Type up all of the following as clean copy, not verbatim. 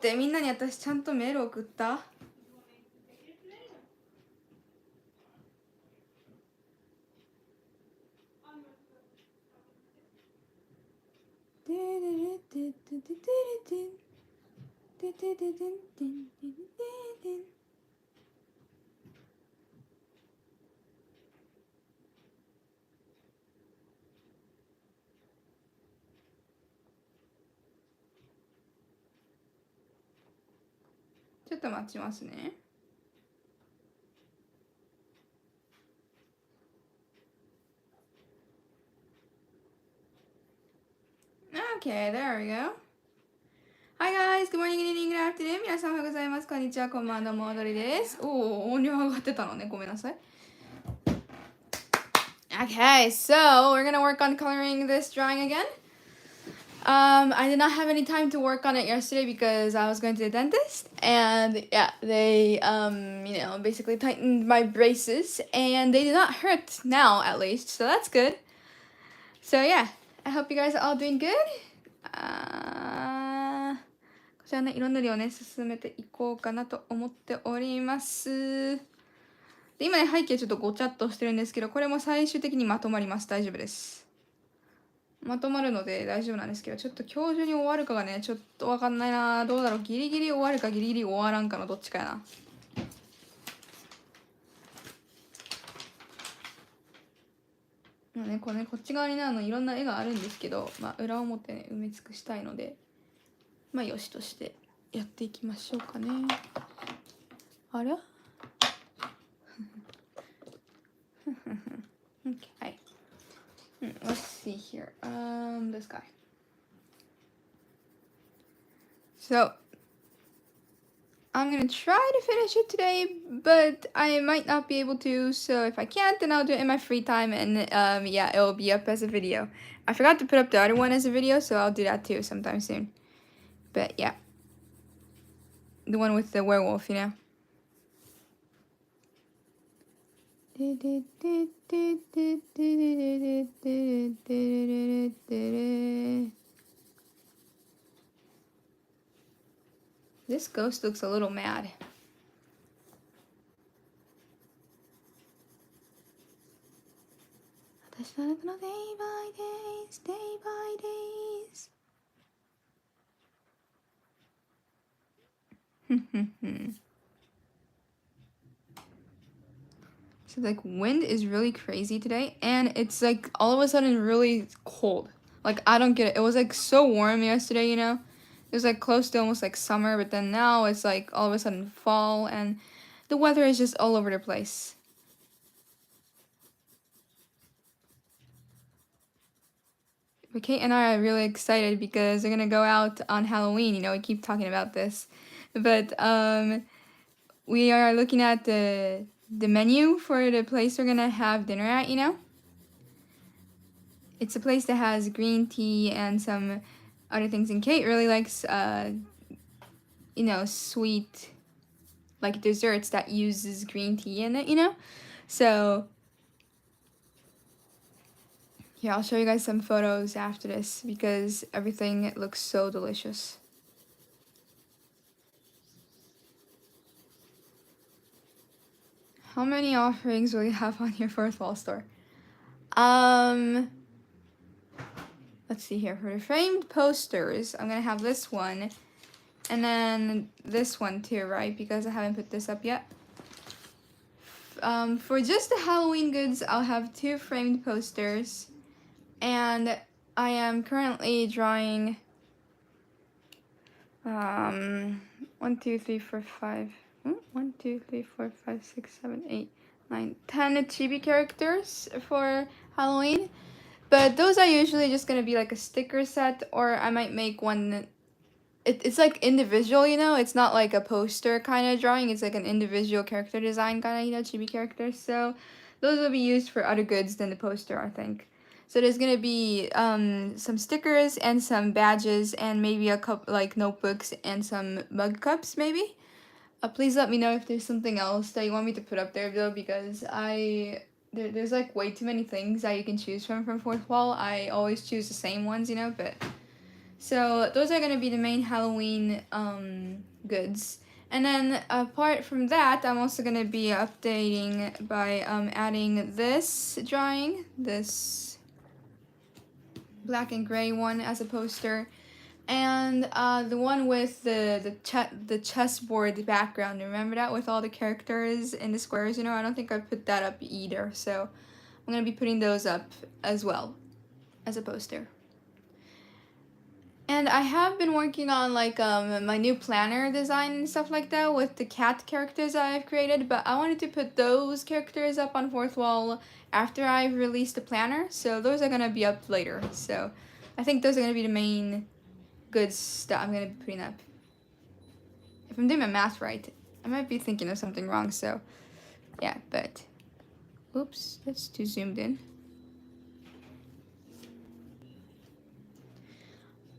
でみんなに私ちゃんとメール送った？ちょっと待ちますね。Okay, there we go. Hi guys, good morning, good evening, good afternoon. 皆さんおはようございます。こんにちは、こんばんは、どうも、踊りです。おお、音量上がってたのね。ごめんなさい。Okay, so we're gonna work on coloring this drawing again. I did not have any time to work on it yesterday because I was going to the dentist, and yeah, they basically tightened my braces, and they did not hurt now, at least, so that's good. So yeah, I hope you guys are all doing good. こちらね、色塗りをね、進めていこうかなと思っております。で、今ね、背景ちょっとごちゃっとしてるんですけど、これも最終的にまとまります。大丈夫です。まとまるので大丈夫なんですけど、ちょっと今日中に終わるかがね、ちょっとわかんないな。どうだろう。ギリギリ終わるかギリギリ終わらんかのどっちかやな。ね、こっち側になるのいろんな絵があるんですけど、まあ、裏表ね、埋め尽くしたいので、まあ、よしとしてやっていきましょうかね。あれOkay. Let's see here. This guy. So, I'm gonna try to finish it today, but I might not be able to. So if I can't, then I'll do it in my free time, and yeah, it will be up as a video. I forgot to put up the other one as a video, so I'll do that too sometime soon. But yeah, the one with the werewolf, you know. This ghost looks a little mad. Day by days, day by days. So like wind is really crazy today, and it's like all of a sudden really cold. Like I don't get it. It was like so warm yesterday, you know. It was like close to almost like summer, but then now it's like all of a sudden fall, and the weather is just all over the place. But Kate and I are really excited because we're gonna go out on Halloween. You know, we keep talking about this, but we are looking at the menu for the place we're gonna have dinner at. You know, it's a place that has green tea and some other things. And Kate really likes, sweet, like desserts that uses green tea in it. You know, so yeah, I'll show you guys some photos after this because everything looks so delicious. How many offerings will you have on your fourth wall store? Let's see here. For the framed posters, I'm gonna have this one, and then this one too, right? Because I haven't put this up yet. For just the Halloween goods, I'll have 2 framed posters, and I am currently drawing 1, 2, 3, 4, 5. 1, 2, 3, 4, 5, 6, 7, 8, 9, 10 chibi characters for Halloween. But those are usually just gonna be like a sticker set, or I might make one. It's like individual, you know? It's not like a poster kind of drawing. It's like an individual character design kind of, chibi characters. So those will be used for other goods than the poster, I think. So there's gonna be some stickers and some badges and maybe a couple like notebooks and some mug cups maybe. Please let me know if there's something else that you want me to put up there though, because there's like way too many things that you can choose from fourth wall. I always choose the same ones, you know, but So those are gonna be the main Halloween goods. And then apart from that, I'm also gonna be updating by adding this drawing, this black and gray one as a poster, and the one with the chessboard background. Remember that, with all the characters in the squares? You know, I don't think I put that up either, so I'm gonna be putting those up as well as a poster. And I have been working on like my new planner design and stuff like that with the cat characters that I've created, but I wanted to put those characters up on fourth wall after I've released the planner, so those are gonna be up later. So I think those are gonna be the main goods that I'm gonna be putting up. If I'm doing my math right, I might be thinking of something wrong, so yeah, but oops, that's too zoomed in.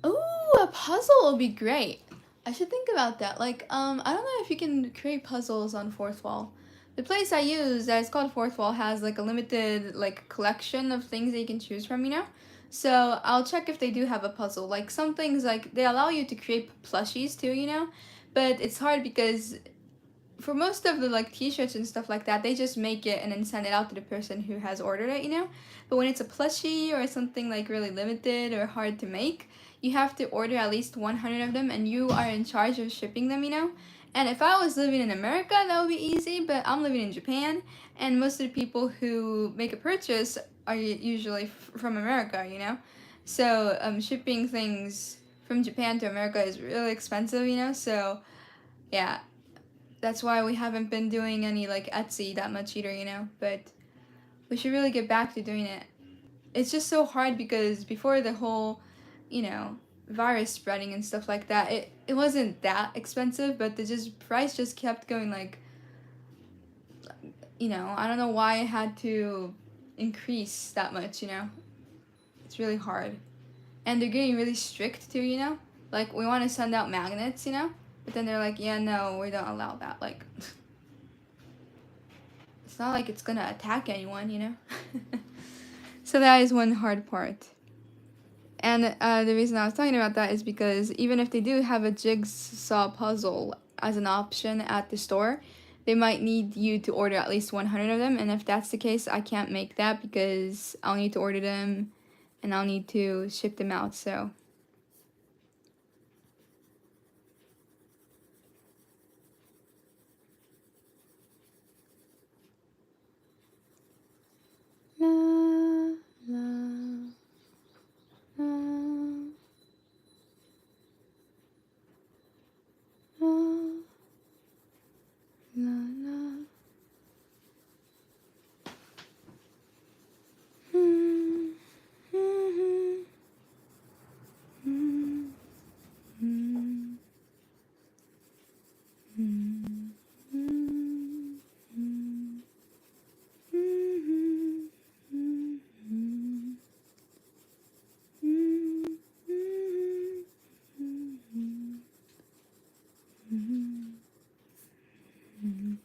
Ooh, a puzzle will be great. I should think about that. Like, I don't know if you can create puzzles on Fourth Wall. The place I use that is called Fourth Wall has like a limited like collection of things that you can choose from, you know? So I'll check if they do have a puzzle. Like some things like they allow you to create plushies too, you know? But it's hard because for most of the like t-shirts and stuff like that, they just make it and then send it out to the person who has ordered it, you know? But when it's a plushie or something like really limited or hard to make, you have to order at least 100 of them and you are in charge of shipping them, you know? And if I was living in America, that would be easy, but I'm living in Japan, and most of the people who make a purchase are usually from America, you know? So shipping things from Japan to America is really expensive, you know? So yeah, that's why we haven't been doing any like Etsy that much either, you know, but we should really get back to doing it. It's just so hard because before the whole, you know, virus spreading and stuff like that, it wasn't that expensive, but the just price just kept going like, you know, I don't know why it had to increase that much, you know. It's really hard. And they're getting really strict too, you know? Like we want to send out magnets, you know? But then they're like, yeah, no, we don't allow that. Like it's not like it's gonna attack anyone, you know? So that is one hard part. And the reason I was talking about that is because even if they do have a jigsaw puzzle as an option at the store, they might need you to order at least 100 of them. And if that's the case, I can't make that because I'll need to order them and I'll need to ship them out. So la, la, la, la, la, la. Hmm, hmm, hmm, hmm, hmm, hmm, hmm.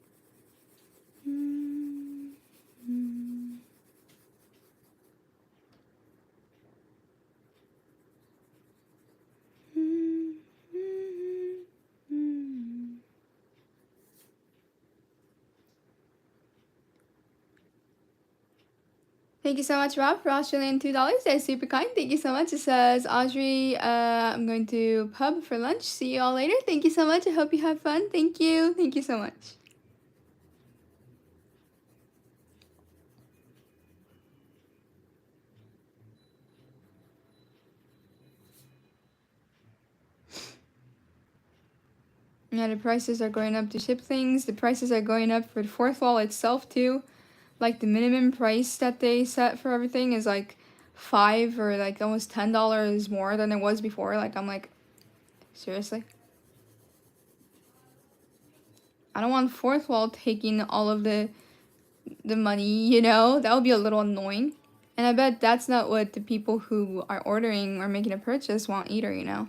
Thank you so much, Rob, for Australian $2. That's super kind. Thank you so much. It says, Audrey, I'm going to pub for lunch. See you all later. Thank you so much. I hope you have fun. Thank you. Thank you so much. Yeah, the prices are going up to ship things. The prices are going up for the fourth wall itself, too. Like, the minimum price that they set for everything is like $5 or like almost $10 more than it was before. Like, I'm like, seriously? I don't want fourth wall taking all of the money, you know? That would be a little annoying. And I bet that's not what the people who are ordering or making a purchase want either, you know?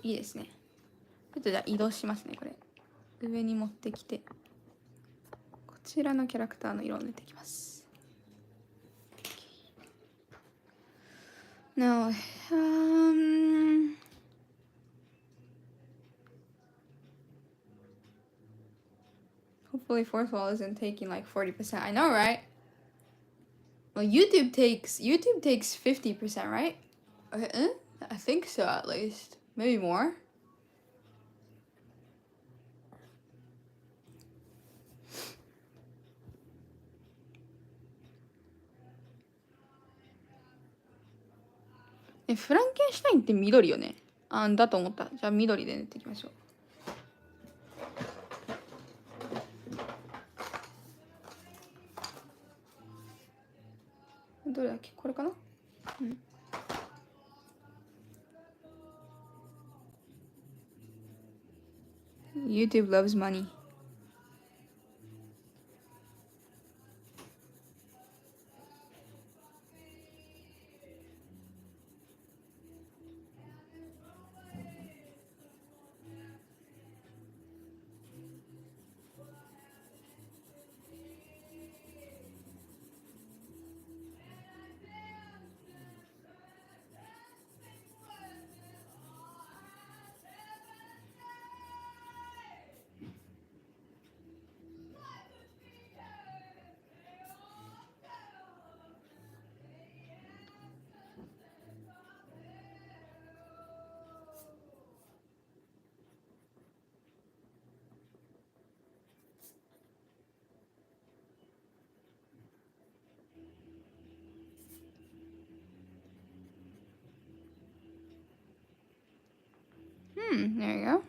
いいですね。ちょっとじゃあ移動しますね。これ上に持ってきて、こちらのキャラクターの色を塗っていきます。Now, hopefully fourth wall isn't taking like 40%. I know, right? Well, YouTube takes 50%, right? Okay, I think so, at least. Maybe more.フランケンシュタインって緑よね。だと思った。じゃあ緑で塗っていきましょう。どれだっけ？これかな？うん。YouTube loves money. There you go.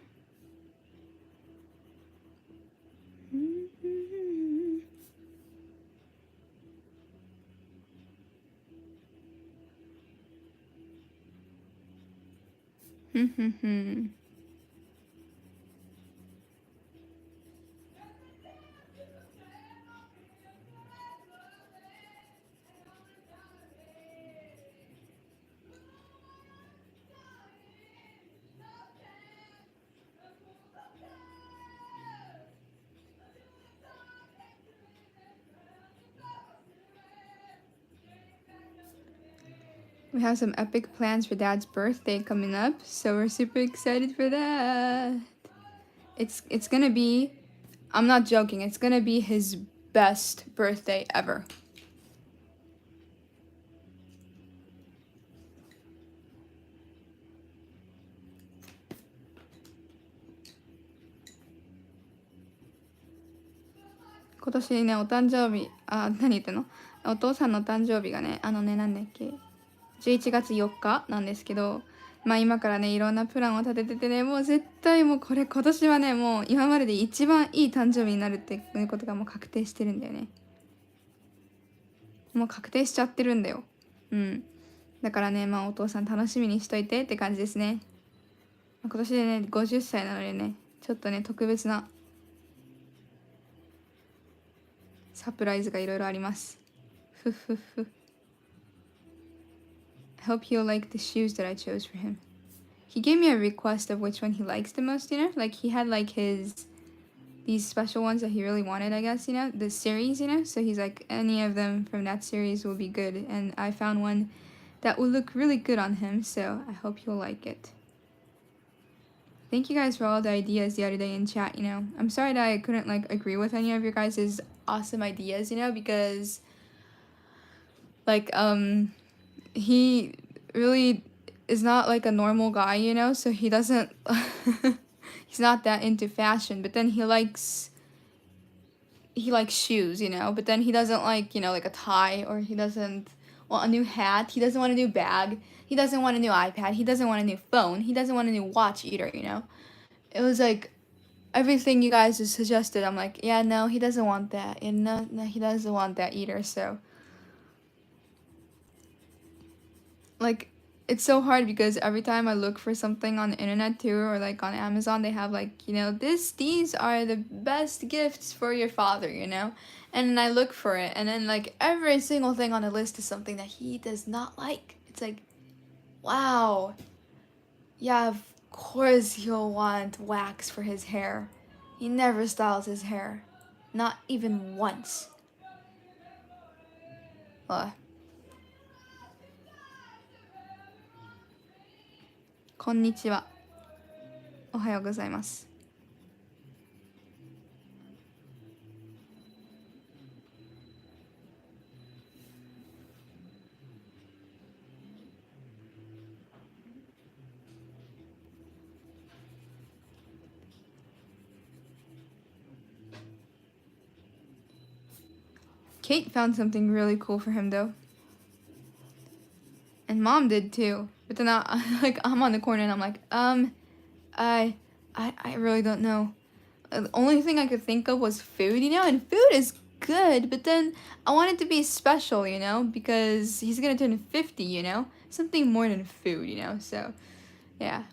We have some epic plans for Dad's birthday coming up, so we're super excited for that. It's gonna be, I'm not joking, it's gonna be his best birthday ever. This 今年ね、お誕生日、何言ってんの？お父さんの誕生日がね、なんだっけ、11月4日なんですけど、まあ今からね、いろんなプランを立てててね、もう絶対もうこれ今年はね、もう今までで一番いい誕生日になるっていうことがもう確定してるんだよね。もう確定しちゃってるんだよ。うん。だからね、まあお父さん楽しみにしといてって感じですね。今年でね、50歳なのでね、ちょっとね、特別なサプライズがいろいろあります。ふふふ。I hope he'll like the shoes that I chose for him. He gave me a request of which one he likes the most, you know? Like he had like these special ones that he really wanted, I guess, you know? The series, you know? So he's like, any of them from that series will be good. And I found one that would look really good on him, so I hope he'll like it. Thank you guys for all the ideas the other day in chat, you know? I'm sorry that I couldn't like agree with any of your guys' awesome ideas, you know? Because like he really is not like a normal guy, you know, so he doesn't he's not that into fashion, but then he likes shoes, you know, but then he doesn't like, you know, like a tie, or he doesn't want a new hat, he doesn't want a new bag, he doesn't want a new iPad, he doesn't want a new phone, he doesn't want a new watch either, you know. It was like everything you guys just suggested, I'm like, yeah, no, he doesn't want that, and no, he doesn't want that either. So like it's so hard because every time I look for something on the internet too, or like on Amazon, they have like, you know, these are the best gifts for your father, you know, and then I look for it, and then like every single thing on the list is something that he does not like. It's like, wow, yeah, of course he'll want wax for his hair. He never styles his hair. Not even once. Konnichiwa. おはようございます。Kate found something really cool for him though. And Mom did too. But then I'm on the corner and I'm like, I really don't know. The only thing I could think of was food, and food is good, but then I want it to be special, because he's gonna turn 50, something more than food, so yeah.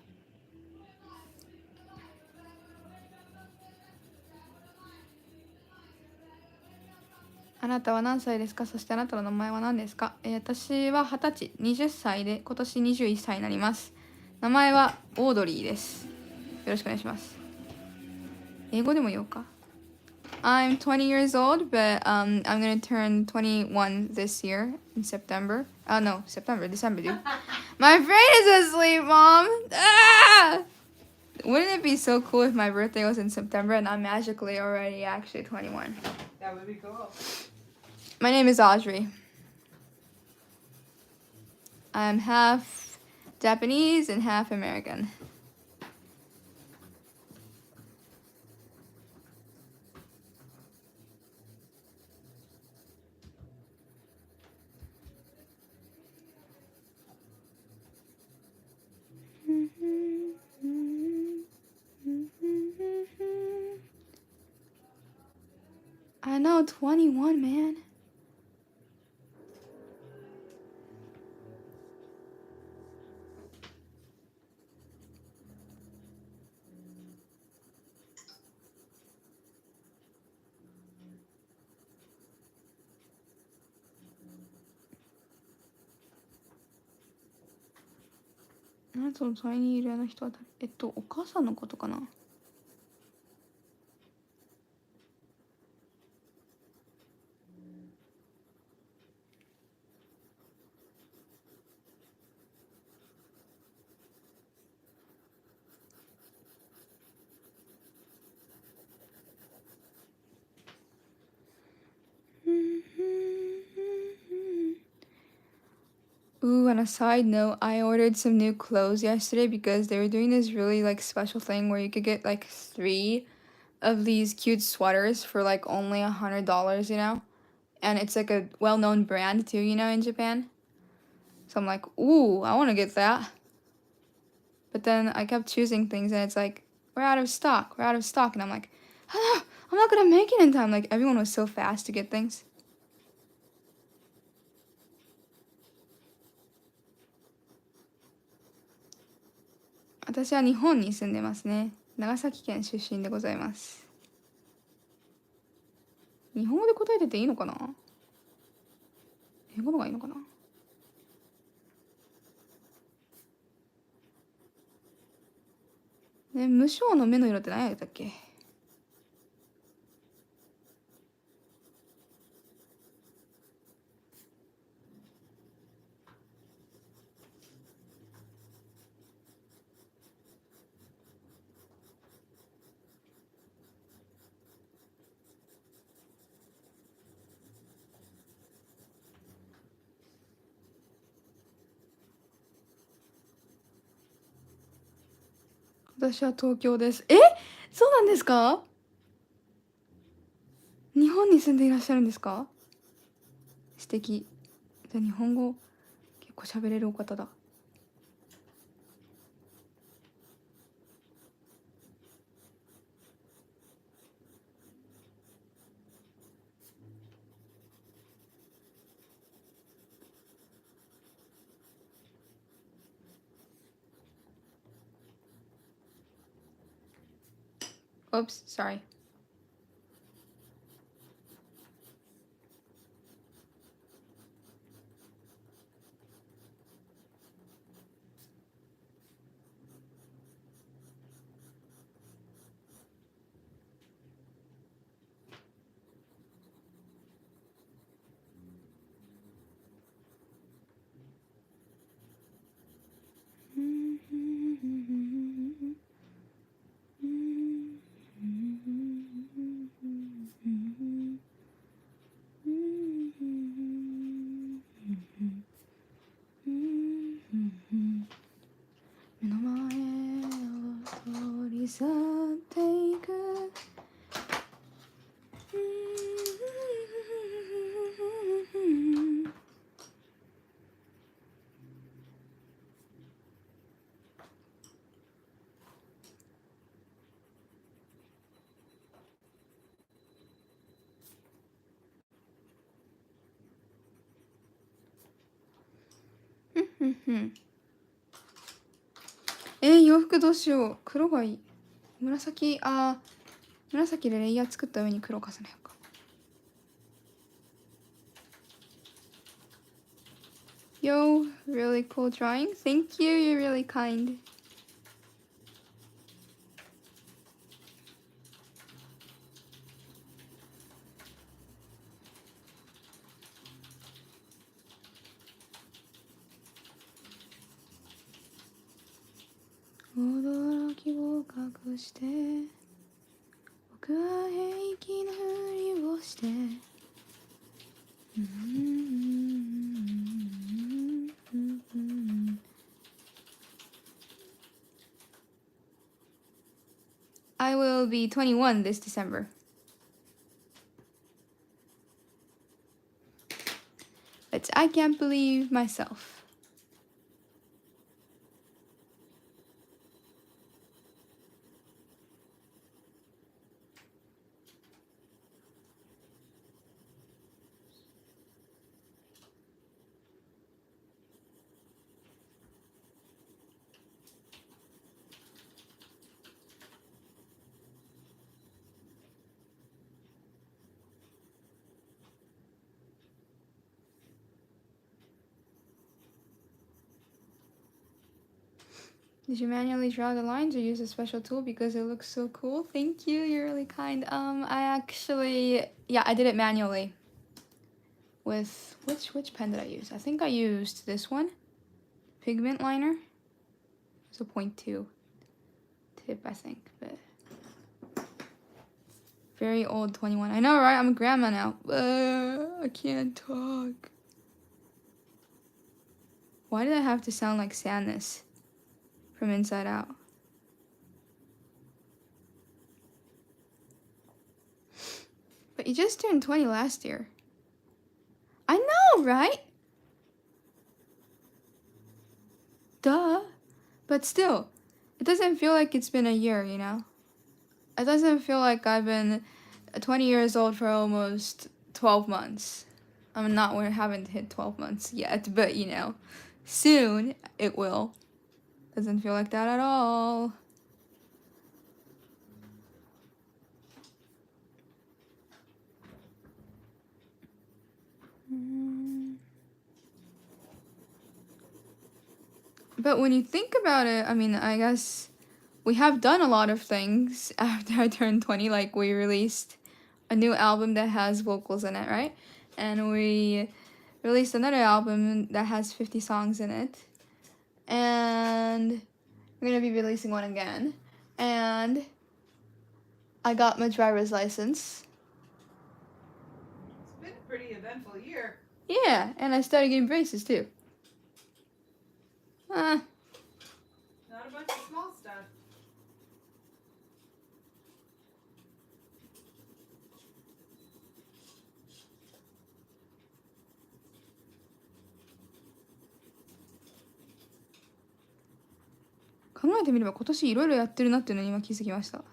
あなたは何歳ですか？そしてあなたの名前は何ですか？私は20歳、20歳で今年21歳になります。名前はオードリーです。よろしくお願いします。英語でも言おうか。I'm 20 years old, but I'm gonna turn 21 this year in September. Oh no, December, dude. My brain is asleep, Mom! Ah! Wouldn't it be so cool if my birthday was in September and I'm magically already actually 21? That would be cool. My name is Audrey. I'm half Japanese and half American. I know, 21, man. That's what tiny いるの人は誰？お母さんのことかな？Ooh, on a side note, I ordered some new clothes yesterday because they were doing this really special thing where you could get 3 of these cute sweaters for only $100, and it's a well-known brand too, in Japan. So I'm like, ooh, I want to get that. But then I kept choosing things and it's like, we're out of stock, and I'm like, ah, I'm not gonna make it in time. Everyone was so fast to get things. 私は日本に住んでますね。長崎県出身でございます。日本語で答えてていいのかな？英語の方がいいのかな？ね、無償の目の色って何やったっけ？私は東京です。そうなんですか？日本に住んでいらっしゃるんですか？素敵。じゃあ日本語結構喋れるお方だ。Oops, sorry. 洋服どうしよう。黒がいい。紫でレイヤー作った上に黒重ねようか。Yo, really cool drawing. Thank you, you're really kind.驚きを隠して僕は平気なふりをしてI will be 21 this December. But I can't believe myself. Did you manually draw the lines or use a special tool because it looks so cool? Thank you, you're really kind. I actually, yeah, I did it manually. With, which pen did I use? I think I used this one. Pigment liner. It's a 0.2 tip, I think, but very old 21. I know, right? I'm a grandma now. I can't talk. Why did I have to sound like sadness from Inside Out? But you just turned 20 last year. I know, right? Duh. But still, it doesn't feel like it's been a year, you know? It doesn't feel like I've been 20 years old for almost 12 months. I'm not, we haven't hit 12 months yet, but you know, soon it will. Doesn't feel like that at all. But when you think about it, I mean, I guess we have done a lot of things after I turned 20. Like, we released a new album that has vocals in it, right? And we released another album that has 50 songs in it. And we're gonna be releasing one again. And I got my driver's license. It's been a pretty eventful year. Yeah, and I started getting braces too. Not a bunch of small stuff.考えてみれば今年いろいろやってるなっていうのに今気づきました。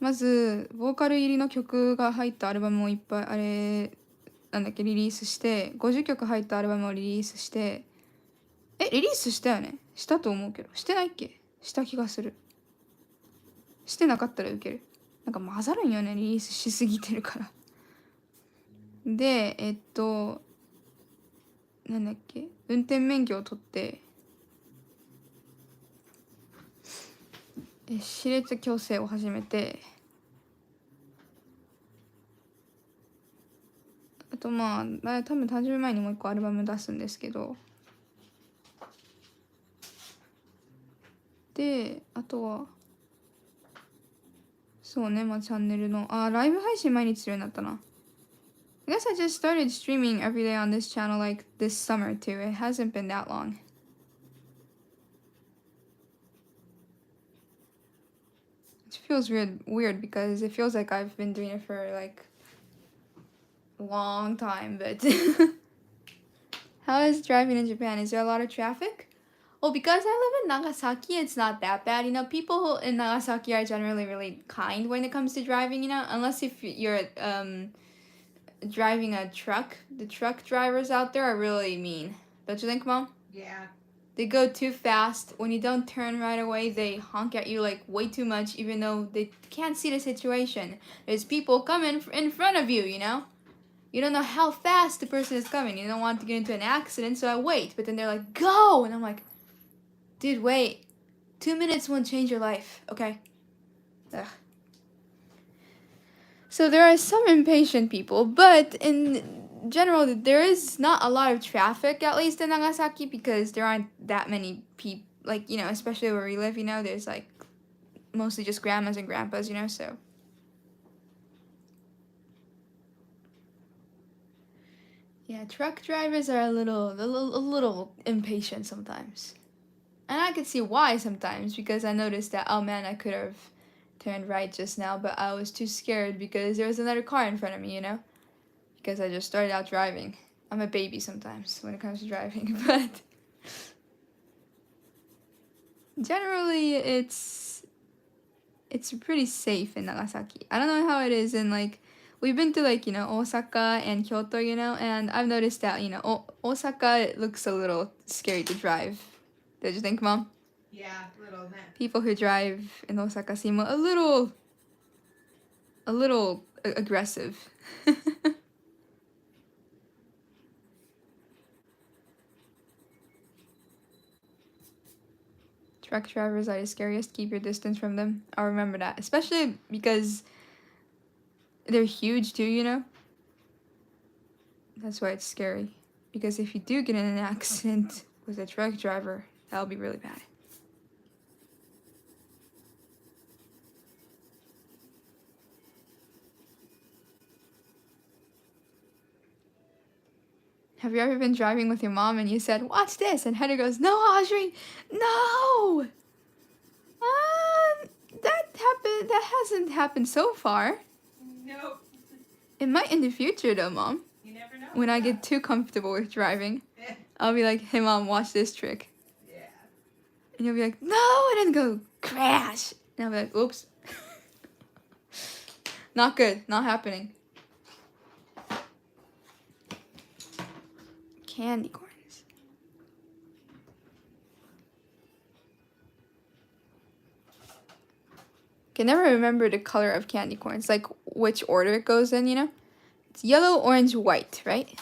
まずボーカル入りの曲が入ったアルバムをいっぱいあれなんだっけリリースして50曲入ったアルバムをリリースしてリリースしたよね。したと思うけどしてないっけ。した気がする。してなかったらウケる。なんか混ざるんよねリリースしすぎてるから。でなんだっけ運転免許を取って歯列矯正を始めてあとまあ多分誕生日前にもう一個アルバム出すんですけどであとはそうねまあチャンネルのライブ配信毎日するようになったな。I guess I just started streaming every day on this channel like this summer too. It hasn't been that long. It feels weird because it feels like I've been doing it for like a long time, but how is driving in Japan? Is there a lot of traffic? Well, because I live in Nagasaki, it's not that bad. You know, people in Nagasaki are generally really kind when it comes to driving, you know, unless if you're driving a truck. The truck drivers out there are really mean. Don't you think, Mom? Yeah. They go too fast. When you don't turn right away, they honk at you like way too much, even though they can't see the situation. There's people coming in front of you, you know? You don't know how fast the person is coming. You don't want to get into an accident, so I wait. But then they're like, go! And I'm like, dude, wait. 2 minutes won't change your life, okay? Ugh. So there are some impatient people, but in general, there is not a lot of traffic, at least in Nagasaki, because there aren't that many people, like, you know, especially where we live, you know, there's like mostly just grandmas and grandpas, you know, so. Yeah, truck drivers are a little impatient sometimes. And I could see why sometimes, because I noticed that, oh man, I could have turned right just now, but I was too scared because there was another car in front of me, you know? Because I just started out driving. I'm a baby sometimes when it comes to driving, but generally it's pretty safe in Nagasaki. I don't know how it is in like we've been to like, you know, Osaka and Kyoto, you know, and I've noticed that, you know, Osaka it looks a little scary to drive. Don't you think, Mom? Yeah, little man. People who drive in Osaka seem a little aggressive. Truck drivers are the scariest. Keep your distance from them. I'll remember that. Especially because they're huge too, you know? That's why it's scary. Because if you do get in an accident with a truck driver, that'll be really bad. Have you ever been driving with your mom and you said, watch this? And Heather goes, no, Audrey, no! That hasn't happened so far. Nope. It might in the future though, Mom. You never know. When I get too comfortable with driving, I'll be like, hey Mom, watch this trick. Yeah. And you'll be like, no, and then go crash. And I'll be like, oops. Not good, not happening. Candy corns. Can never remember the color of candy corns, like which order it goes in, you know? It's yellow, orange, white, right?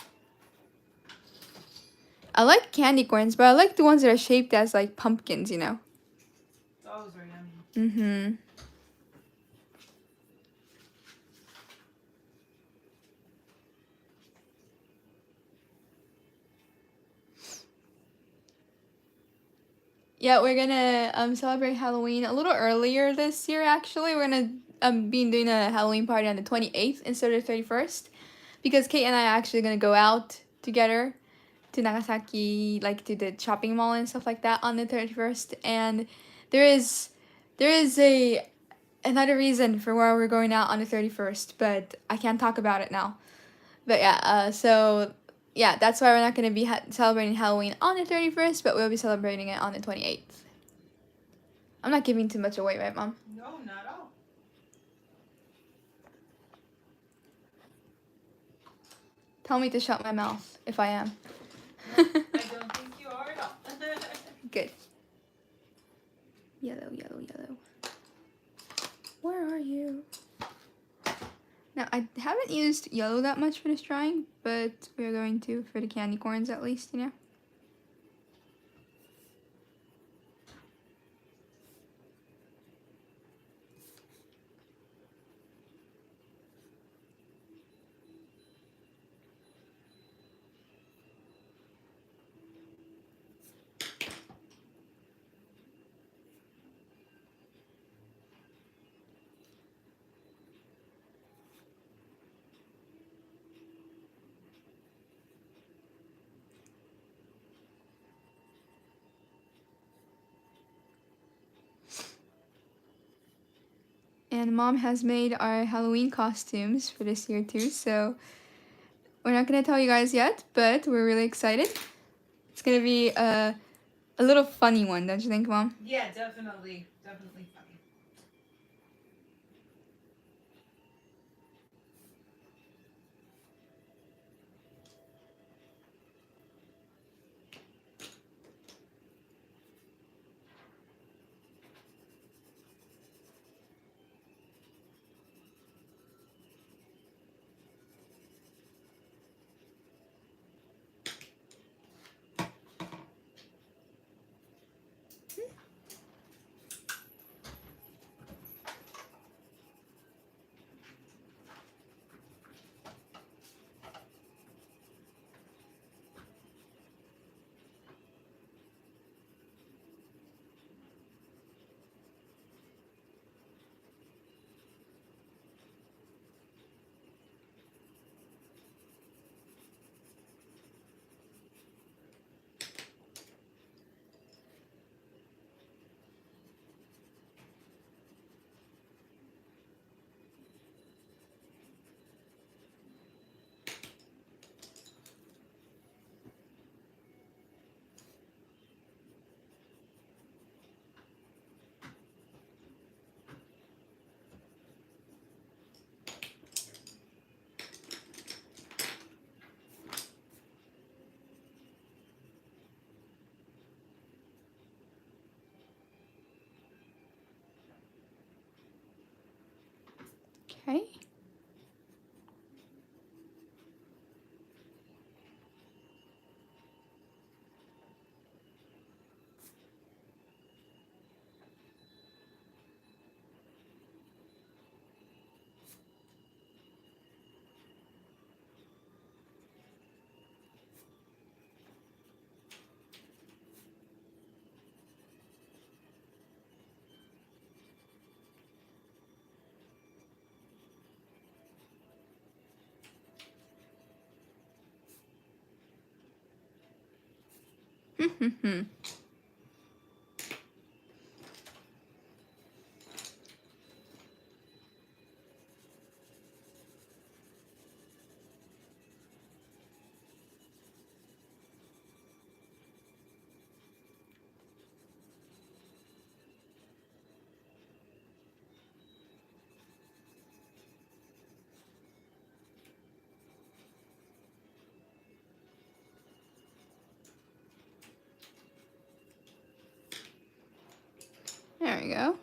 I like candy corns, but I like the ones that are shaped as like pumpkins, you know? Those are yummy. Mm-hmm. Yeah, we're gonna celebrate Halloween a little earlier this year. Actually, we're gonna be doing a Halloween party on the 28th instead of the 31st, because Kate and I are actually gonna go out together to Nagasaki, like to the shopping mall and stuff like that on the 31st. And there is a another reason for why we're going out on the 31st, but I can't talk about it now. But yeah, so yeah, that's why we're not going to be celebrating Halloween on the 31st, but we'll be celebrating it on the 28th. I'm not giving too much away, right, Mom? No, not all. Tell me to shut my mouth if I am. I don't think you are at all. Good. Yellow, yellow, yellow. Where are you? Now, I haven't used yellow that much for this drawing, but we're going to for the candy corns at least, you know? And Mom has made our Halloween costumes for this year too, so we're not going to tell you guys yet, but we're really excited. It's going to be a little funny one, don't you think, Mom? Yeah, definitely. Definitely funny. There we go.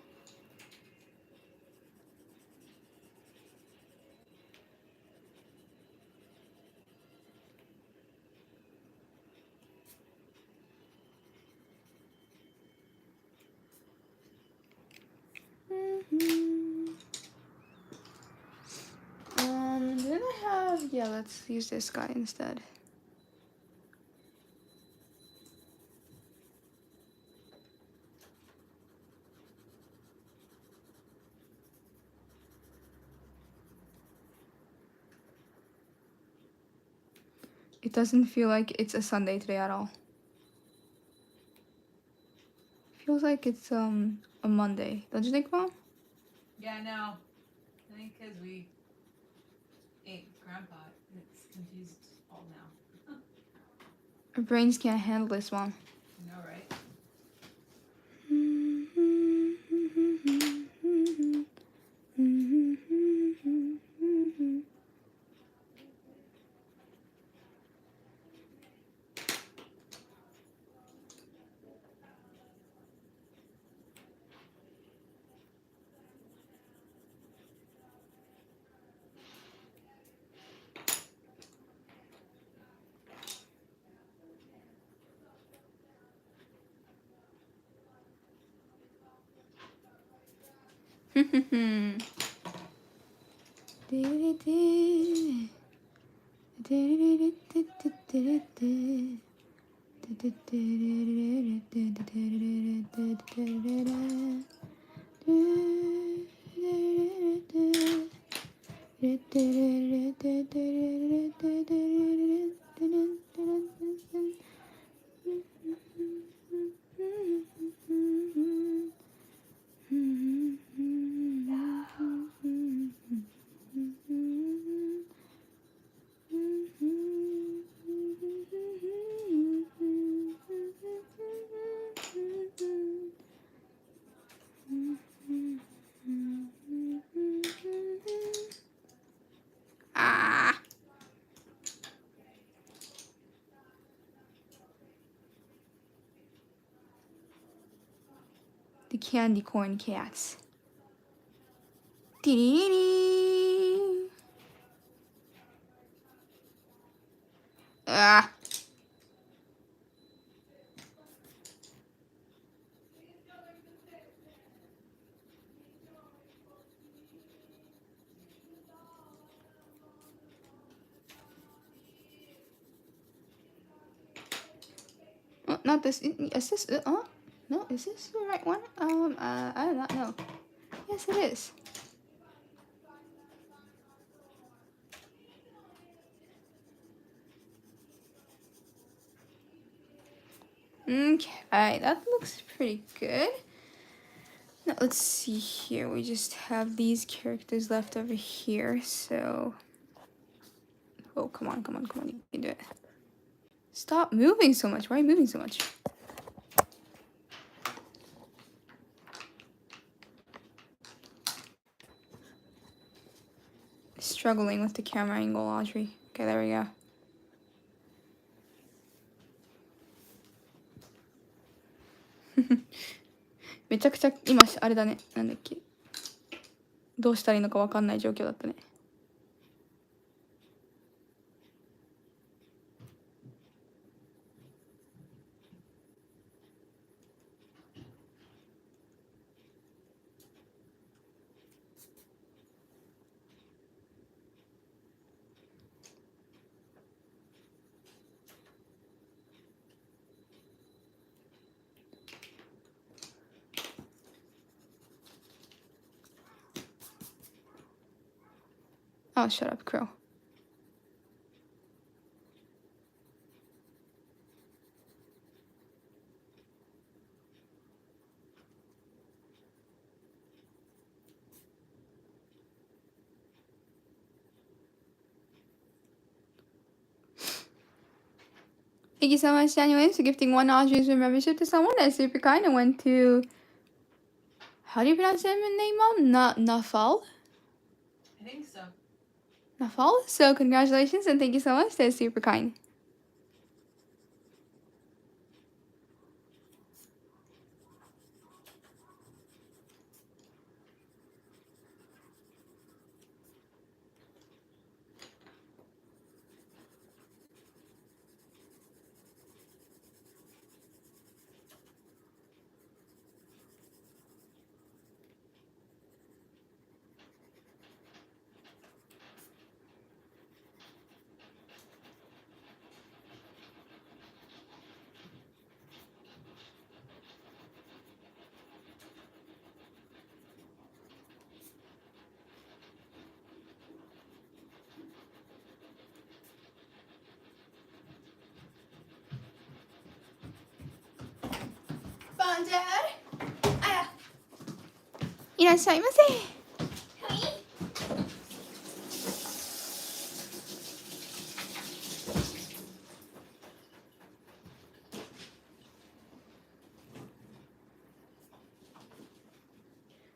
Then I have, yeah, let's use this guy instead. It doesn't feel like it's a Sunday today at all. Feels like it's a Monday. Don't you think, Mom? Yeah, no. I think because we ate Grandpa, it's confused all now. Our brains can't handle this, Mom. You know, right? Ah! The candy corn cats. Dee-dee-dee. Ah! Oh, not this. Is this? Oh, no. Is this the right one? I do not know. Yes, it is. Okay, that looks pretty good. Now let's see here. We just have these characters left over here. So, oh, come on, come on, come on. You can do it. Stop moving so much. Why are you moving so much? Struggling with the camera angle, Audrey. Okay, there we go. Audrey. めちゃくちゃ今あれだね。なんだっけ。どうしたらいいのかわかんない状況だったね。Oh, shut up, Crow. Thank you so much, Daniel, for gifting $1 for membership to someone. That's super kind. And went to, how do you pronounce that name, Mom? Nafal? I think so. Nafal? So congratulations and thank you so much. That's super kind. Bonjour. Ah. いらっしゃいませ。はい。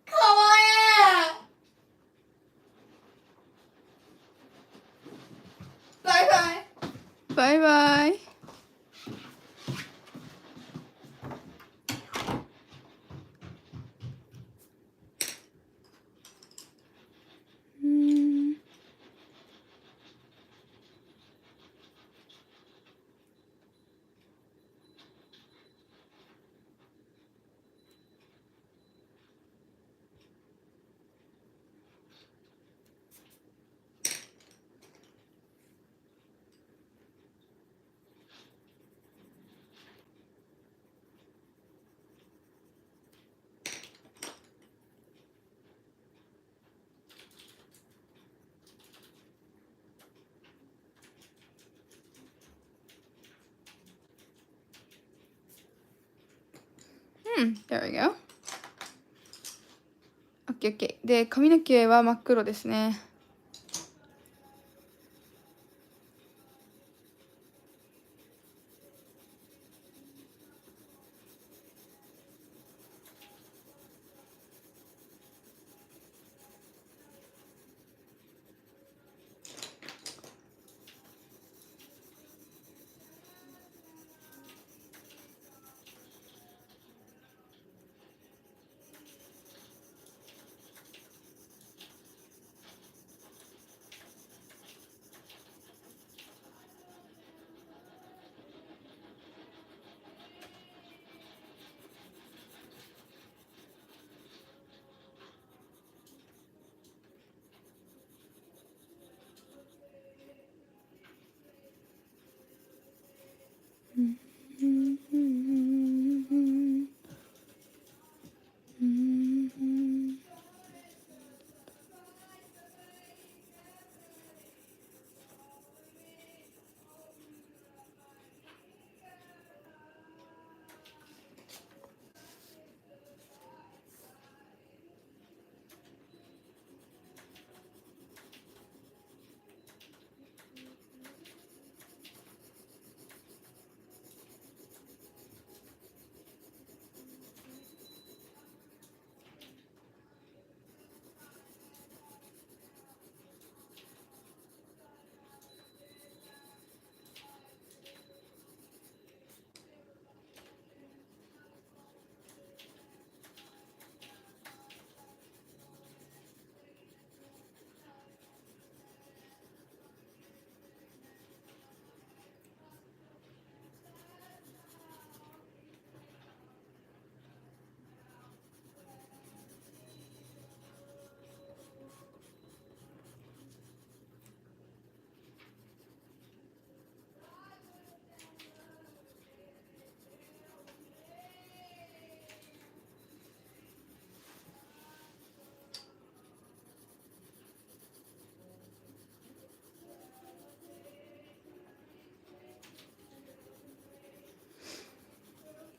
かわいい。バイバイ。バイバイ。There we go. OK, OK. で、髪の毛は真っ黒ですね。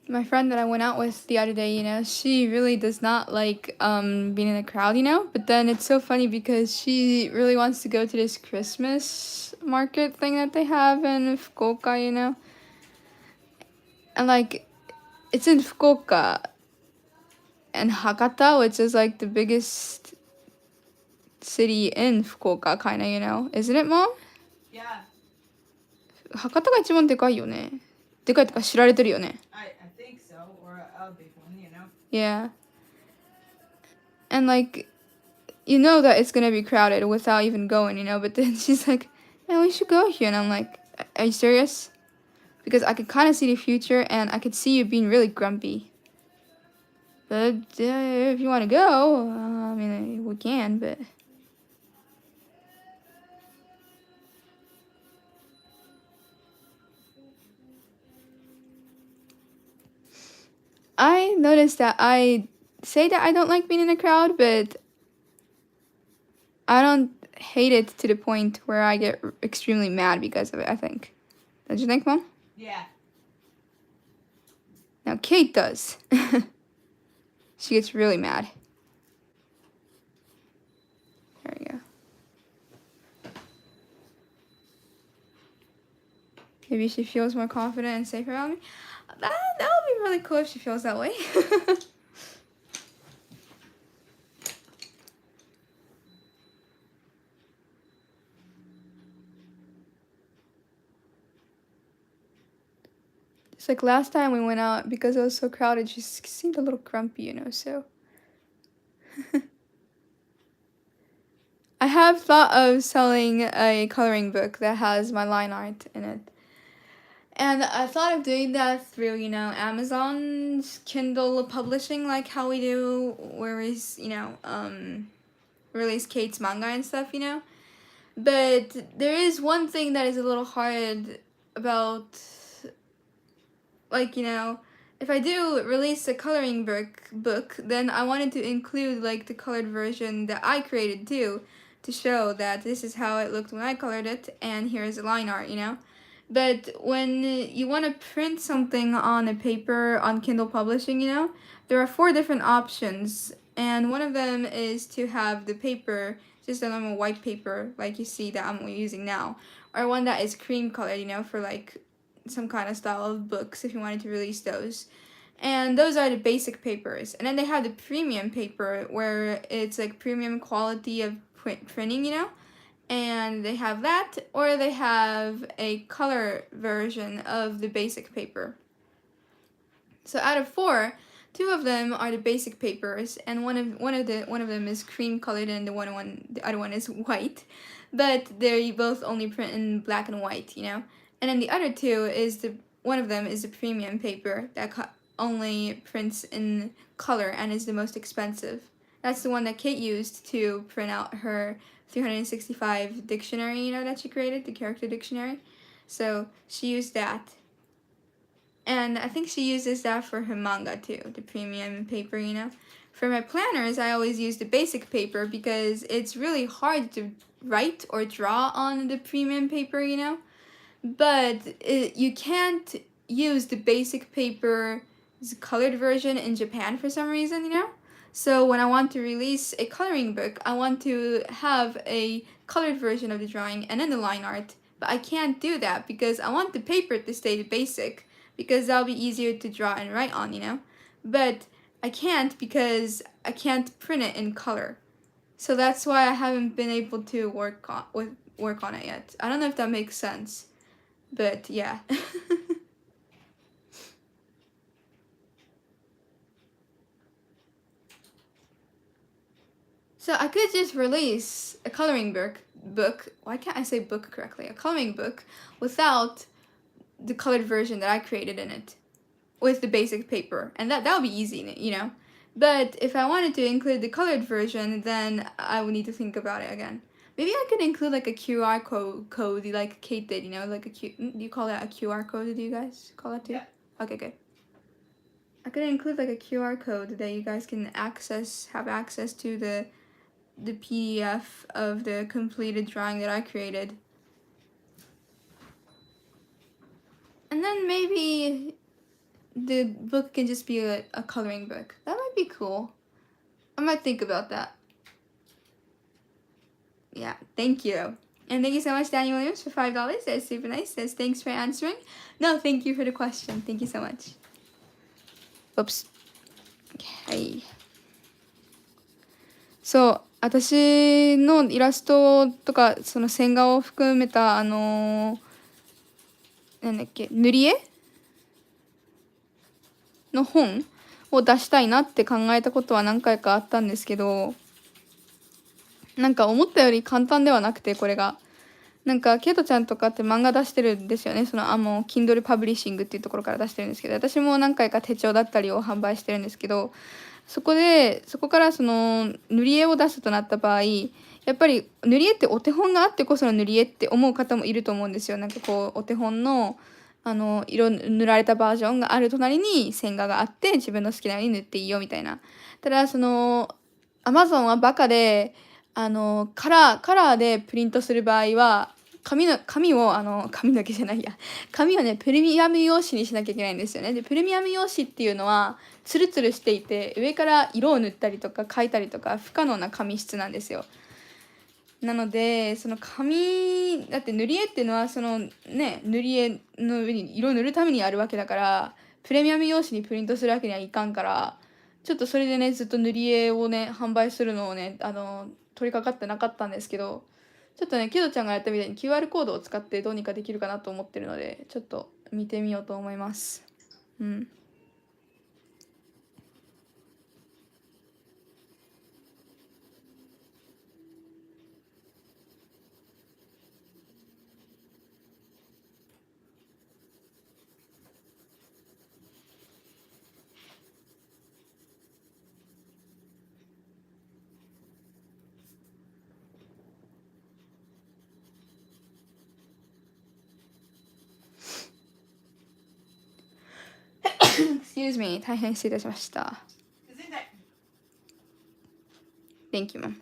My friend that I went out with the other day, she really does not like being in a crowd, But then it's so funny because she really wants to go to this Christmas market thing that they have in Fukuoka, And like, it's in Fukuoka and Hakata, which is like the biggest city in Fukuoka, kind of, you know, isn't it, Mom? Yeah, 博多が一番でかいよね。でかいとか知られてるよね。I think so, or a big one, you know. Yeah. And like, you know that it's gonna be crowded without even going, you know. But then she's like, "Man, we should go here," and I'm like, "Are you serious?" Because I could kind of see the future, and I could see you being really grumpy. But if you want to go, I mean, we can. But I noticed that I say that I don't like being in a crowd, but I don't hate it to the point where I get extremely mad because of it, I think. Don't you think, Mom? Yeah. Now, Kate does. She gets really mad. There we go. Maybe she feels more confident and safer around me. That would be really cool if she feels that way. It's like last time we went out, because it was so crowded, she seemed a little grumpy, you know, so. I have thought of selling a coloring book that has my line art in it. And I thought of doing that through, you know, Amazon's Kindle publishing, like how we do, where we, you know, release Kate's manga and stuff, you know. But there is one thing that is a little hard about, like, you know, if I do release a coloring book, then I wanted to include, like, the colored version that I created, too, to show that this is how it looked when I colored it, and here's the line art, you know. But when you want to print something on a paper on Kindle Publishing, you know, there are 4 different options, and one of them is to have the paper, just a normal white paper, like you see that I'm using now, or one that is cream colored, you know, for like some kind of style of books if you wanted to release those. And those are the basic papers. And then they have the premium paper where it's like premium quality of printing, you know, and they have that, or they have a color version of the basic paper. So out of 4, 2 of them are the basic papers, and one of them is cream colored, and the other one is white. But they both only print in black and white, you know. And then the other 2 is one of them is the premium paper that only prints in color and is the most expensive. That's the one that Kate used to print out her 365 dictionary, you know, that she created, the character dictionary. So she used that. And I think she uses that for her manga too, the premium paper, you know. For my planners, I always use the basic paper because it's really hard to write or draw on the premium paper, you know. But you can't use the basic paper's colored version in Japan for some reason, you know. So when I want to release a coloring book, I want to have a colored version of the drawing and then the line art. But I can't do that because I want the paper to stay the basic, because that'll be easier to draw and write on, you know. But I can't because I can't print it in color. So that's why I haven't been able to work on it yet. I don't know if that makes sense. But yeah. So I could just release a coloring book. Why can't I say book correctly? A coloring book without the colored version that I created in it, with the basic paper, and that would be easy, you know. But if I wanted to include the colored version, then I would need to think about it again. Maybe I could include like a QR code like Kate did, you know, like do you call that a QR code? Do you guys call that too? Yeah. Okay, good. I could include like a QR code that you guys can have access to the PDF of the completed drawing that I created. And then maybe the book can just be a coloring book. That might be cool. I might think about that. Yeah, thank you. And thank you so much, Daniel Williams, for $5. That's super nice. Says thanks for answering. No, thank you for the question. Thank you so much. Oops. Okay. そう、私のイラストとかその線画を含めたなんだっけ、塗り絵の本を出したいなって考えたことは何回かあったんですけど、なんか思ったより簡単ではなくて、これがなんかケイトちゃんとかって漫画出してるんですよね。そのKindle パブリッシングっていうところから出してるんですけど、私も何回か手帳だったりを販売してるんですけど、そこからその塗り絵を出すとなった場合、やっぱり塗り絵ってお手本があってこその塗り絵って思う方もいると思うんですよ。なんかこうお手本の色塗られたバージョンがある隣に線画があって自分の好きなように塗っていいよみたいな。ただその Amazon はバカでカラーでプリントする場合は紙を紙だけじゃないや、紙をねプレミアム用紙にしなきゃいけないんですよね。でプレミアム用紙っていうのはツルツルしていて上から色を塗ったりとか描いたりとか不可能な紙質なんですよ。なのでその紙だって塗り絵っていうのはそのね塗り絵の上に色を塗るためにあるわけだから、プレミアム用紙にプリントするわけにはいかんから、ちょっとそれでねずっと塗り絵をね販売するのをね取り掛かってなかったんですけど、ちょっとねキドちゃんがやったみたいに QR コードを使ってどうにかできるかなと思ってるので、ちょっと見てみようと思います。うん。Excuse me、大変失礼いたしました。Thank you, ma'am。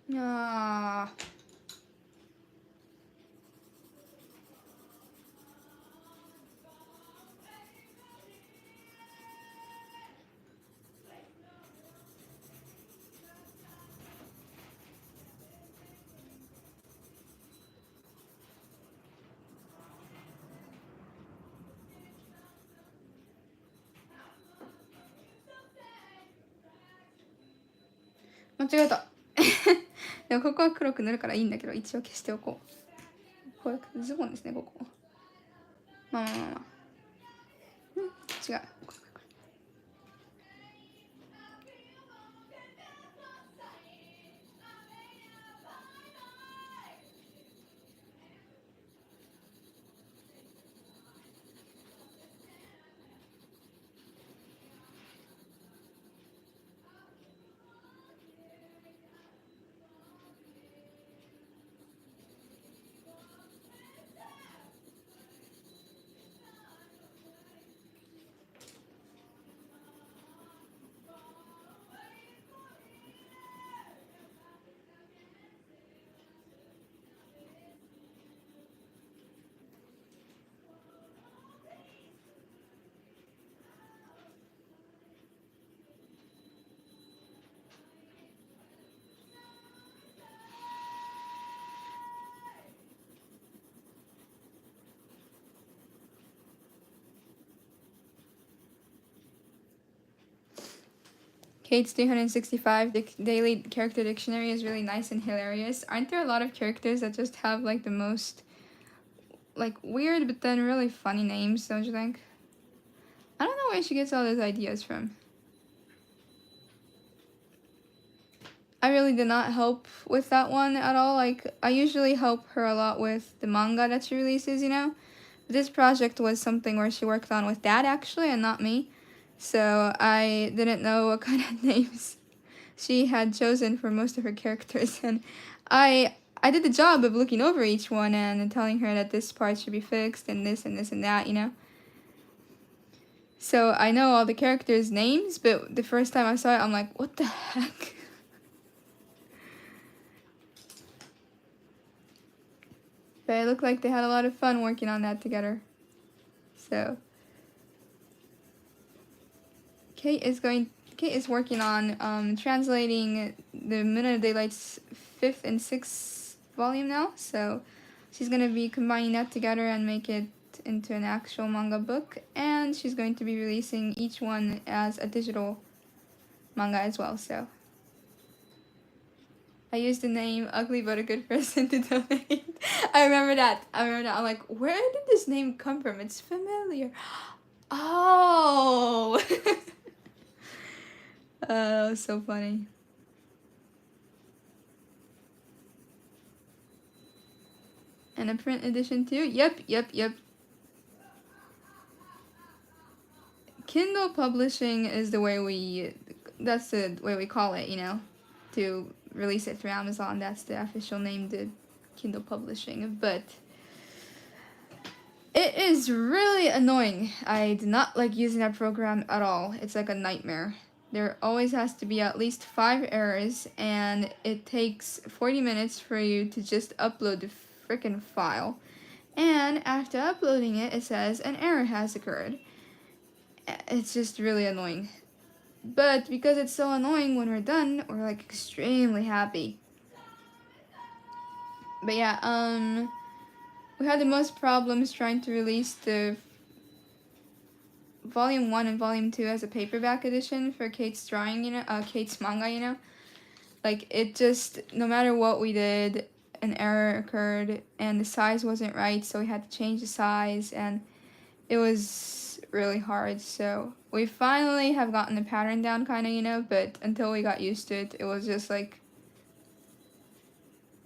いや間違えた。でもここは黒く塗るからいいんだけど、一応消しておこう。これズボンですね、ここ。まあまあまあまあ。違う。Kate's 365 daily character dictionary is really nice and hilarious. Aren't there a lot of characters that just have like the most like weird but then really funny names, don't you think? I don't know where she gets all those ideas from. I really did not help with that one at all. Like, I usually help her a lot with the manga that she releases, you know? But this project was something where she worked on with Dad, actually, and not me. So I didn't know what kind of names she had chosen for most of her characters. And I did the job of looking over each one and telling her that this part should be fixed and this and this and that, you know? So I know all the characters' names, but the first time I saw it, I'm like, what the heck? But it looked like they had a lot of fun working on that together. So Kate is working on translating the Moon of Daylight's 5th and 6th volume now. So she's gonna be combining that together and make it into an actual manga book, and she's going to be releasing each one as a digital manga as well. So I used the name Ugly But a Good Person to donate. I remember that. I'm like, where did this name come from? It's familiar. Oh! Oh, so funny. And a print edition too? Yep. Kindle publishing is that's the way we call it, you know, to release it through Amazon. That's the official name, the Kindle publishing. But it is really annoying. I do not like using that program at all. It's like a nightmare. There always has to be at least 5 errors, and it takes 40 minutes for you to just upload the freaking file. And after uploading it, it says an error has occurred. It's just really annoying. But because it's so annoying, when we're done, we're like extremely happy. But yeah, we had the most problems trying to release the Volume 1 and Volume 2 as a paperback edition for Kate's drawing, you know, Kate's manga, you know. Like, it just, no matter what we did, an error occurred, and the size wasn't right, so we had to change the size, and it was really hard. So we finally have gotten the pattern down, kind of, you know, but until we got used to it, it was just like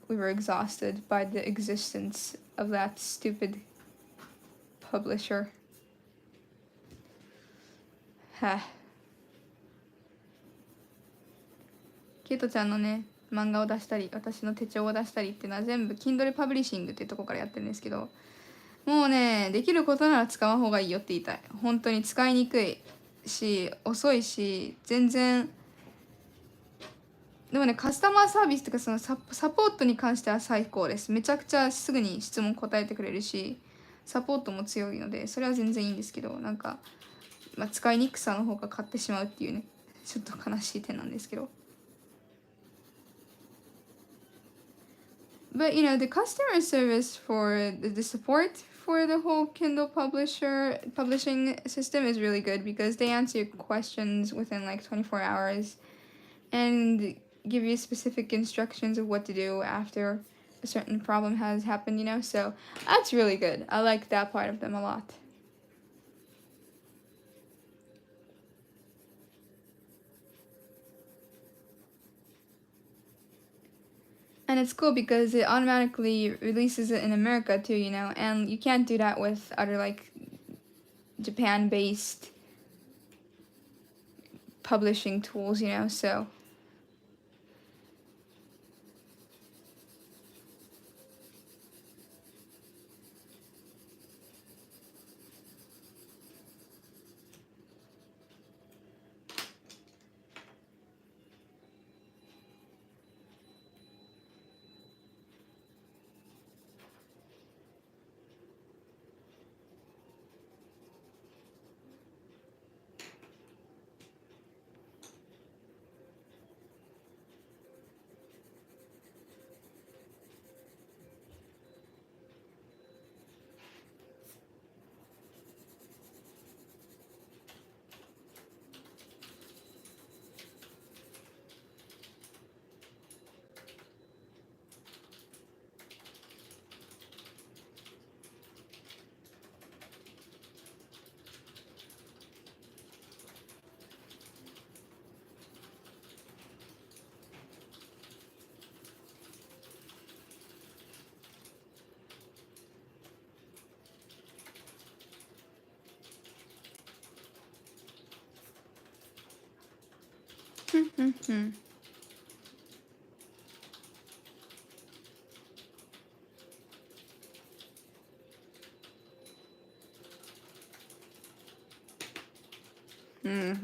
we were exhausted by the existence of that stupid publisher.ケイトちゃんのね、漫画を出したり、私の手帳を出したりっていうのは全部 Kindle パブリッシングっていうところからやってるんですけど、もうね、できることなら使わん方がいいよって言いたい。本当に使いにくいし、遅いし、全然。でもね、カスタマーサービスとかそのサポートに関しては最高です。めちゃくちゃすぐに質問答えてくれるし、サポートも強いので、それは全然いいんですけど、なんか、使いにくさの方が勝ってしまうっていうね、ちょっと悲しい点なんですけど。But you know, the customer service for the support for the whole Kindle publishing system is really good because they answer your questions within like 24 hours and give you specific instructions of what to do after a certain problem has happened, you know? So that's really good. I like that part of them a lot. And it's cool because it automatically releases it in America too, you know, and you can't do that with other like Japan-based publishing tools, you know, so.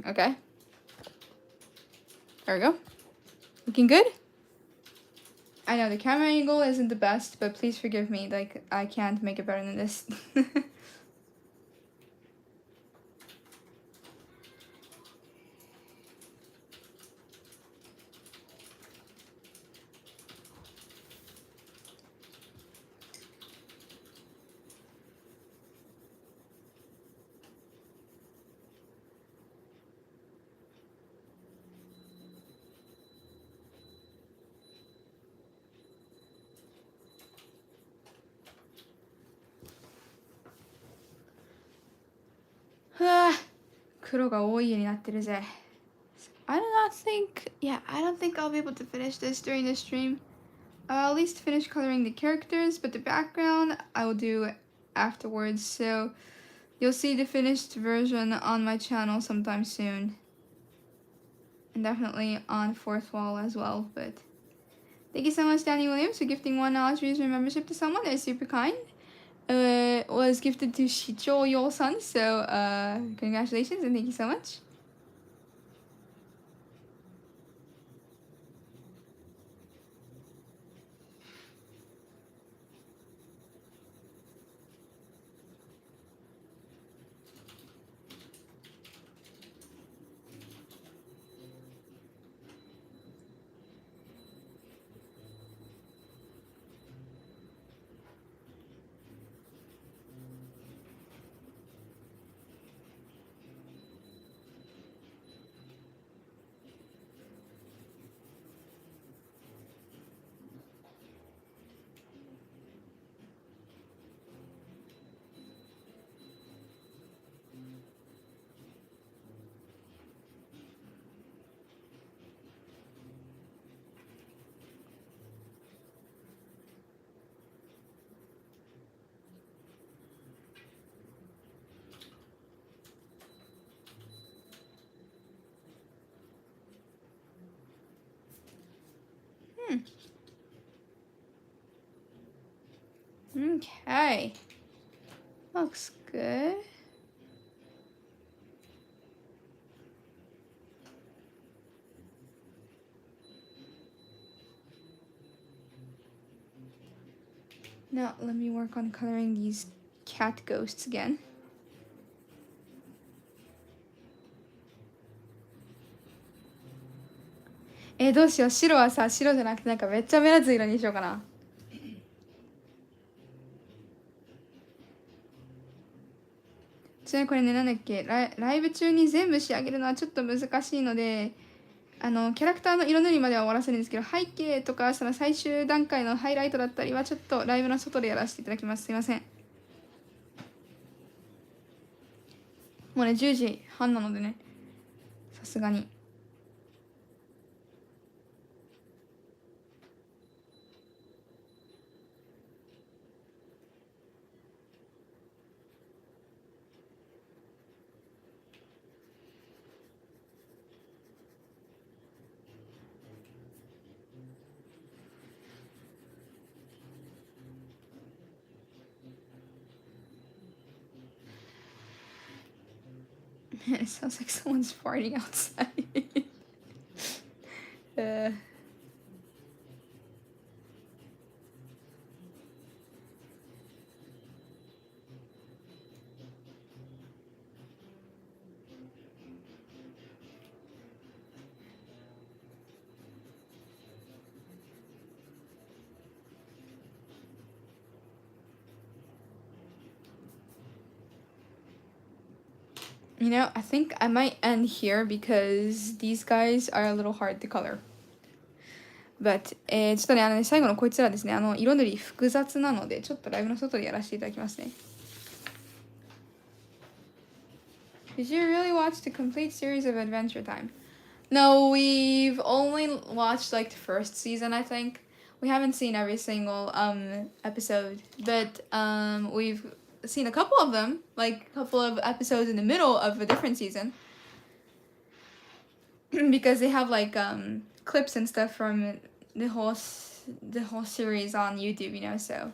Okay. There we go. Looking good? I know the camera angle isn't the best, but please forgive me. Like, I can't make it better than this.黒が多い家になってるぜ。I do not think, yeah, I don't think I'll be able to finish this during the stream. I'll at least finish coloring the characters, but the background I will do afterwards. So you'll see the finished version on my channel sometime soon. And definitely on Fourth Wall as well. But thank you so much, Danny Williams, for gifting $1 user membership to someone. That is super kind. Was gifted to Shicho Yo-san, so congratulations and thank you so much. Okay. Looks good. Now let me work on coloring these cat ghosts again. Eh, どうしよう。白はさ、白じゃなくてなんかめっちゃ目立つ色にしようかな。ちなみにこれね、なんだっけ、ライブ中に全部仕上げるのはちょっと難しいので、キャラクターの色塗りまでは終わらせるんですけど、背景とかその最終段階のハイライトだったりはちょっとライブの外でやらせていただきます。すいません。もうね、10時半なのでね、さすがに。Man, it sounds like someone's farting outside. You know, I think I might end here because these guys are a little hard to color. But, ちょっとね、最後のこいつらですね、色塗り複雑なので、ちょっとライブの外でやらせていただきますね。Did you really watch the complete series of Adventure Time? No, we've only watched like the first season, I think. We haven't seen every single episode, but we've seen a couple of them, like a couple of episodes in the middle of a different season. because they have like clips and stuff from the whole series on YouTube, you know, so.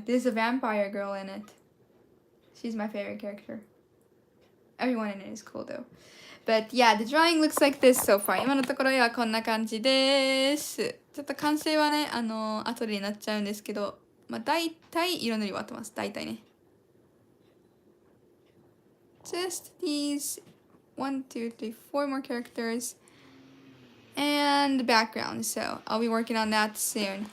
There's a vampire girl in it. She's my favorite character. Everyone in it is cool though. But yeah, the drawing looks like this so far. 今のところはこんな感じです。ちょっと完成はね、後でになっちゃうんですけど、まあ大体色塗り終わってます。大体ね。Just these 1, 2, 3, 4 more characters and the background. So I'll be working on that soon.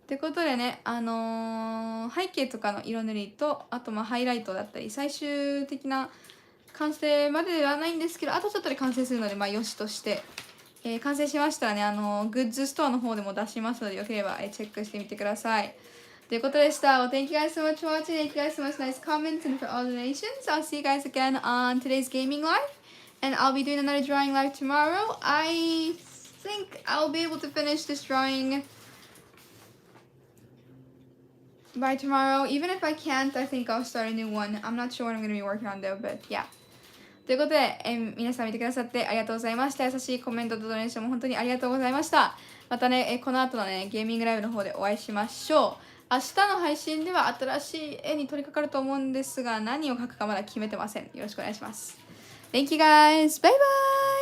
ってことでね、背景とかの色塗りと、あとまあハイライトだったり、最終的な完成までではないんですけど、あとちょっとで完成するので、まあよしとして、完成しましたらね、グッズストアの方でも出しますので、よければ、チェックしてみてください。ということでした。Well, thank you guys so much for watching. Thank you guys so much nice comments and for all donations. I'll see you guys again on today's gaming live. And I'll be doing another drawing live tomorrow. I think I'll be able to finish this drawing by tomorrow. Even if I can't, I think I'll start a new one. I'm not sure what I'm going to be working on though, but yeah. ということで、皆さん見てくださってありがとうございました。優しいコメントとドネーションも本当にありがとうございました。またね、この後のね、ゲーミングライブの方でお会いしましょう。明日の配信では新しい絵に取り掛かると思うんですが、何を描くかまだ決めてません。よろしくお願いします。Thank you guys! バイバイ